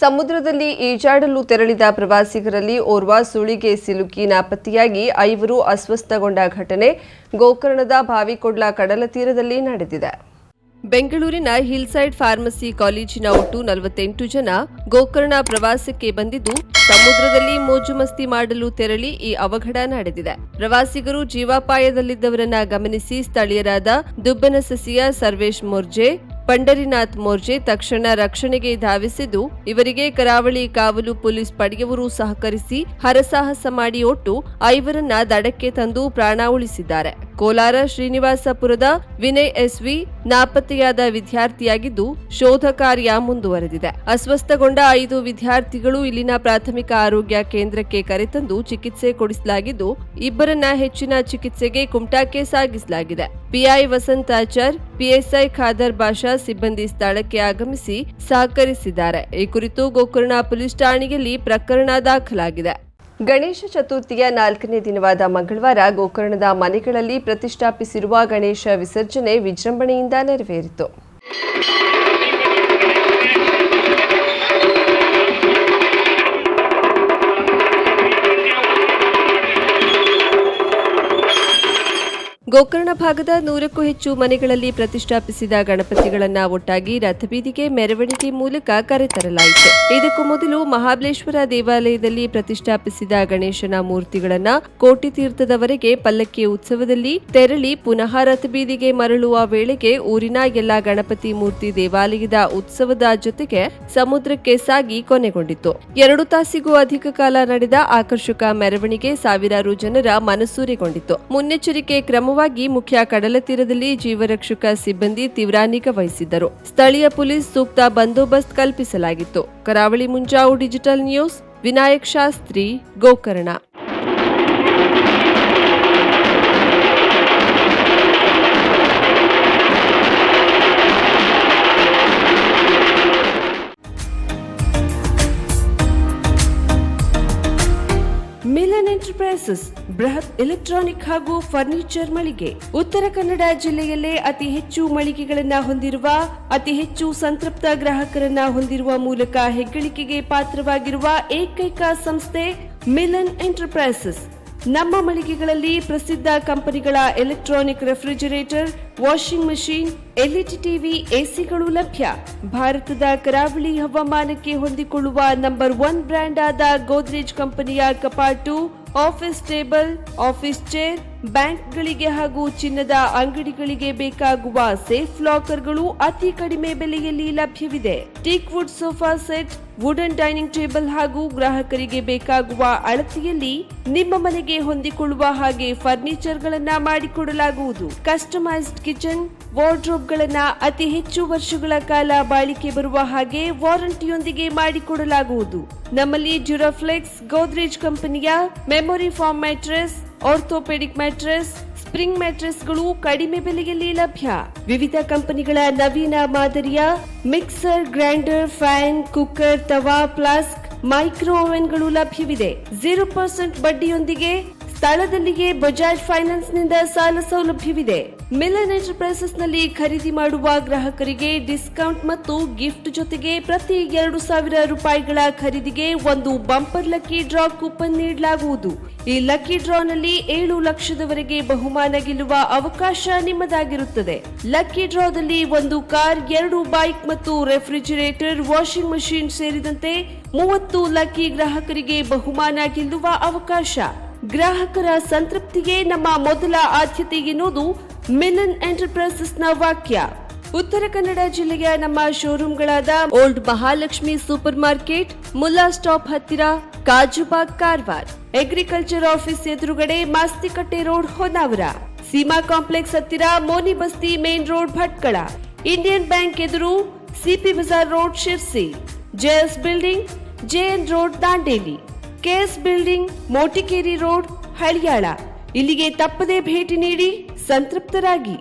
ಸಮುದ್ರದಲ್ಲಿ ಈಜಾಡಲು ತೆರಳಿದ ಪ್ರವಾಸಿಗರಲ್ಲಿ ಓರ್ವ ಸುಳಿಗೆ ಸಿಲುಕಿ ನಾಪತ್ತೆಯಾಗಿ 5 ಅಸ್ವಸ್ಥಗೊಂಡ ಘಟನೆ ಗೋಕರ್ಣದ ಬಾವಿಕೊಡ್ಲ ಕಡಲ ತೀರದಲ್ಲಿ ನಡೆದಿದೆ. ಬೆಂಗಳೂರಿನ ಹಿಲ್ಸೈಡ್ ಫಾರ್ಮಸಿ ಕಾಲೇಜಿನ ಒಟ್ಟು 48 ಜನ ಗೋಕರ್ಣ ಪ್ರವಾಸಕ್ಕೆ ಬಂದಿದ್ದು ಸಮುದ್ರದಲ್ಲಿ ಮೋಜು ಮಸ್ತಿ ಮಾಡಲು ತೆರಳಿ ಈ ಅವಘಡ ನಡೆದಿದೆ. ಪ್ರವಾಸಿಗರು ಜೀವಾಪಾಯದಲ್ಲಿದ್ದವರನ್ನ ಗಮನಿಸಿ ಸ್ಥಳೀಯರಾದ ದುಬ್ಬನಸಸಿಯ ಸರ್ವೇಶ್ ಮೋರ್ಜೆ, ಪಂಡರಿನಾಥ್ ಮೋರ್ಜೆ ತಕ್ಷಣ ರಕ್ಷಣೆಗೆ ಧಾವಿಸಿದ್ದು ಇವರಿಗೆ ಕರಾವಳಿ ಕಾವಲು ಪೊಲೀಸ್ ಪಡೆಯವರು ಸಹಕರಿಸಿ ಹರಸಾಹಸ ಮಾಡಿ ಒಟ್ಟು 5ರನ್ನ ದಡಕ್ಕೆ ತಂದು ಪ್ರಾಣ ಉಳಿಸಿದ್ದಾರೆ. ಕೋಲಾರ ಶ್ರೀನಿವಾಸಪುರದ ವಿನಯ್ ಎಸ್ವಿ ನಾಪತ್ತೆಯಾದ ವಿದ್ಯಾರ್ಥಿಯಾಗಿದ್ದು ಶೋಧ ಕಾರ್ಯ ಮುಂದುವರೆದಿದೆ. ಅಸ್ವಸ್ಥಗೊಂಡ 5 ವಿದ್ಯಾರ್ಥಿಗಳು ಇಲ್ಲಿನ ಪ್ರಾಥಮಿಕ ಆರೋಗ್ಯ ಕೇಂದ್ರಕ್ಕೆ ಕರೆತಂದು ಚಿಕಿತ್ಸೆ ಕೊಡಿಸಲಾಗಿದ್ದು ಇಬ್ಬರನ್ನ ಹೆಚ್ಚಿನ ಚಿಕಿತ್ಸೆಗೆ ಕುಮಟಾಕ್ಕೆ ಸಾಗಿಸಲಾಗಿದೆ. ಪಿಐ ವಸಂತಾಚಾರ್, ಪಿಎಸ್ಐ ಖಾದರ್ ಬಾಷಾ ಸಿಬ್ಬಂದಿ ಸ್ಥಳಕ್ಕೆ ಆಗಮಿಸಿ ಸಹಕರಿಸಿದ್ದಾರೆ. ಈ ಕುರಿತು ಗೋಕರ್ಣ ಪೊಲೀಸ್ ಠಾಣೆಯಲ್ಲಿ ಪ್ರಕರಣ ದಾಖಲಾಗಿದೆ. ಗಣೇಶ ಚತುರ್ಥಿಯ 4ನೇ ದಿನವಾದ ಮಂಗಳವಾರ ಗೋಕರ್ಣದ ಮನೆಗಳಲ್ಲಿ ಪ್ರತಿಷ್ಠಾಪಿಸಿರುವ ಗಣೇಶ ವಿಸರ್ಜನೆ ವಿಜೃಂಭಣೆಯಿಂದ ನೆರವೇರಿತು. ಗೋಕರ್ಣ ಭಾಗದ 100ಕ್ಕೂ ಹೆಚ್ಚು ಮನೆಗಳಲ್ಲಿ ಪ್ರತಿಷ್ಠಾಪಿಸಿದ ಗಣಪತಿಗಳನ್ನು ಒಟ್ಟಾಗಿ ರಥಬೀದಿಗೆ ಮೆರವಣಿಗೆ ಮೂಲಕ ಕರೆತರಲಾಯಿತು. ಇದಕ್ಕೂ ಮೊದಲು ಮಹಾಬಲೇಶ್ವರ ದೇವಾಲಯದಲ್ಲಿ ಪ್ರತಿಷ್ಠಾಪಿಸಿದ ಗಣೇಶನ ಮೂರ್ತಿಗಳನ್ನು ಕೋಟಿ ತೀರ್ಥದವರೆಗೆ ಪಲ್ಲಕ್ಕಿ ಉತ್ಸವದಲ್ಲಿ ತೆರಳಿ ಪುನಃ ರಥಬೀದಿಗೆ ಮರಳುವ ವೇಳೆಗೆ ಊರಿನ ಎಲ್ಲಾ ಗಣಪತಿ ಮೂರ್ತಿ ದೇವಾಲಯದ ಉತ್ಸವದ ಜೊತೆಗೆ ಸಮುದ್ರಕ್ಕೆ ಸಾಗಿ ಕೊನೆಗೊಂಡಿತು. 2 ತಾಸಿಗೂ ಅಧಿಕ ಕಾಲ ನಡೆದ ಆಕರ್ಷಕ ಮೆರವಣಿಗೆ ಸಾವಿರಾರು ಜನರ ಮನಸೂರೆಗೊಂಡಿತು. ಮುನ್ನೆಚ್ಚರಿಕೆ ಕ್ರಮವಾಗಿ ಮುಖ್ಯ ಕಡಲ ತೀರದಲ್ಲಿ ಜೀವರಕ್ಷಕ ಸಿಬ್ಬಂದಿ ತೀವ್ರ ನಿಗಾ ವಹಿಸಿದ್ದರು. ಸ್ಥಳೀಯ ಪೊಲೀಸ್ ಸೂಕ್ತ ಬಂದೋಬಸ್ತ್ ಕಲ್ಪಿಸಲಾಗಿತ್ತು. Karavali Munjavu digital news, Vinayak Shastri, Gokarna. Milan enterprises ಬೃಹತ್ ಎಲೆಕ್ಟ್ರಾನಿಕ್ ಹಾಗೂ ಫರ್ನಿಚರ್ ಮಳಿಗೆ. ಉತ್ತರ ಕನ್ನಡ ಜಿಲ್ಲೆಯಲ್ಲೇ ಅತಿ ಹೆಚ್ಚು ಮಳಿಗೆಗಳನ್ನು ಹೊಂದಿರುವ, ಅತಿ ಹೆಚ್ಚು ಸಂತೃಪ್ತ ಗ್ರಾಹಕರನ್ನ ಹೊಂದಿರುವ ಮೂಲಕ ಹೆಗ್ಗಳಿಕೆಗೆ ಪಾತ್ರವಾಗಿರುವ ಏಕೈಕ ಸಂಸ್ಥೆ ಮಿಲನ್ ಎಂಟರ್ಪ್ರೈಸಸ್. ನಮ್ಮ ಮಳಿಗೆಗಳಲ್ಲಿ ಪ್ರಸಿದ್ಧ ಕಂಪನಿಗಳ electronic refrigerator, washing machine, LED TV, ಎಸಿಗಳು ಲಭ್ಯ. ಭಾರತದ ಕರಾವಳಿ ಹವಾಮಾನಕ್ಕೆ ಹೊಂದಿಕೊಳ್ಳುವ ನಂಬರ್ 1 ಬ್ರ್ಯಾಂಡ್ ಆದ ಗೋದ್ರೇಜ್ ಕಂಪನಿಯ ಕಪಾಟು, ಆಫೀಸ್ ಟೇಬಲ್, ಆಫೀಸ್ ಚೇರ್, ಬ್ಯಾಂಕ್ಗಳಿಗೆ ಹಾಗೂ ಚಿನ್ನದ ಅಂಗಡಿಗಳಿಗೆ ಬೇಕಾಗುವ ಸೇಫ್ ಲಾಕರ್ಗಳು ಅತಿ ಕಡಿಮೆ ಬೆಲೆಯಲ್ಲಿ ಲಭ್ಯವಿದೆ. Teak wood sofa set, wooden dining table ಹಾಗೂ ಗ್ರಾಹಕರಿಗೆ ಬೇಕಾಗುವ ಅಳತೆಯಲ್ಲಿ ನಿಮ್ಮ ಮನೆಗೆ ಹೊಂದಿಕೊಳ್ಳುವ ಹಾಗೆ ಫರ್ನಿಚರ್ ಗಳನ್ನ ಮಾಡಿಕೊಡಲಾಗುವುದು. ಕಸ್ಟಮೈಸ್ಡ್ ಕಿಚನ್, ವಾರ್ಡ್ರೋಬ್ ಗಳನ್ನ ಅತಿ ಹೆಚ್ಚು ವರ್ಷಗಳ ಕಾಲ ಬಾಳಿಕೆ ಬರುವ ಹಾಗೆ ವಾರಂಟಿಯೊಂದಿಗೆ ಮಾಡಿಕೊಡಲಾಗುವುದು. ನಮ್ಮಲ್ಲಿ ಡ್ಯೂರಾಫ್ಲೆಕ್ಸ್, ಗೋದ್ರೇಜ್ ಕಂಪನಿಯ memory foam mattress, orthopaedic mattress, spring ಮ್ಯಾಟ್ರೆಸ್ಗಳು ಕಡಿಮೆ ಬೆಲೆಯಲ್ಲಿ ಲಭ್ಯ. ವಿವಿಧ ಕಂಪನಿಗಳ ನವೀನ ಮಾದರಿಯ ಮಿಕ್ಸರ್, ಗ್ರೈಂಡರ್, ಫ್ಯಾನ್, ಕುಕ್ಕರ್, ತವಾ, ಫ್ಲಾಸ್ಕ್, ಮೈಕ್ರೋ ಓವೆನ್ಗಳು ಲಭ್ಯವಿದೆ. 0% ಬಡ್ಡಿಯೊಂದಿಗೆ ಸ್ಥಳದಲ್ಲಿಯೇ ಬಜಾಜ್ ಫೈನಾನ್ಸ್ ನಿಂದ ಸಾಲ ಸೌಲಭ್ಯವಿದೆ. ಮಿಲನ್ ಎಂಟರ್ಪ್ರೈಸಸ್ ನಲ್ಲಿ ಖರೀದಿ ಮಾಡುವ ಗ್ರಾಹಕರಿಗೆ ಡಿಸ್ಕೌಂಟ್ ಮತ್ತು ಗಿಫ್ಟ್ ಜೊತೆಗೆ ಪ್ರತಿ 2,000 ರೂಪಾಯಿಗಳ ಖರೀದಿಗೆ ಒಂದು ಬಂಪರ್ ಲಕ್ಕಿ ಡ್ರಾ ಕೂಪನ್ ನೀಡಲಾಗುವುದು. ಈ ಲಕ್ಕಿ ಡ್ರಾ ನಲ್ಲಿ 7 ಲಕ್ಷದವರೆಗೆ ಬಹುಮಾನ ಗೆಲ್ಲುವ ಅವಕಾಶ ನಿಮ್ಮದಾಗಿರುತ್ತದೆ. ಲಕ್ಕಿ ಡ್ರಾದಲ್ಲಿ 1 ಕಾರ್, 2 ಬೈಕ್ ಮತ್ತು ರೆಫ್ರಿಜರೇಟರ್, ವಾಷಿಂಗ್ ಮಷೀನ್ ಸೇರಿದಂತೆ 30 ಲಕ್ಕಿ ಗ್ರಾಹಕರಿಗೆ ಬಹುಮಾನ ಗೆಲ್ಲುವ ಅವಕಾಶ. ಗ್ರಾಹಕರ ಸಂತೃಪ್ತಿಗೆ ನಮ್ಮ ಮೊದಲ ಆದ್ಯತೆ ಎನ್ನುವುದು ಮಿಲನ್ ಎಂಟರ್ಪ್ರೈಸಸ್ ನ ವಾಕ್ಯ. ಉತ್ತರ ಕನ್ನಡ ಜಿಲ್ಲೆಯ ನಮ್ಮ ಶೋರೂಮ್ಗಳಾದ old Mahalakshmi super market, Mulla stop ಹತ್ತಿರ, ಕಾಜುಬಾಗ್, ಕಾರವಾರ, ಅಗ್ರಿಕಲ್ಚರ್ ಆಫೀಸ್ ಎದುರುಗಡೆ, ಮಾಸ್ತಿಕಟ್ಟೆ ರೋಡ್, ಹೊನ್ನಾವರ, ಸೀಮಾ ಕಾಂಪ್ಲೆಕ್ಸ್ ಹತ್ತಿರ, Moni Basti main road, Bhatkal, Indian bank ಎದುರು, CP Bazaar road, Sirsi, JS building, JN road, Dandeli, KS building, Motikeri road, Haliyal. ಇಲ್ಲಿಗೆ ತಪ್ಪದೇ ಭೇಟಿ ನೀಡಿ ಸಂತೃಪ್ತರಾಗಿ.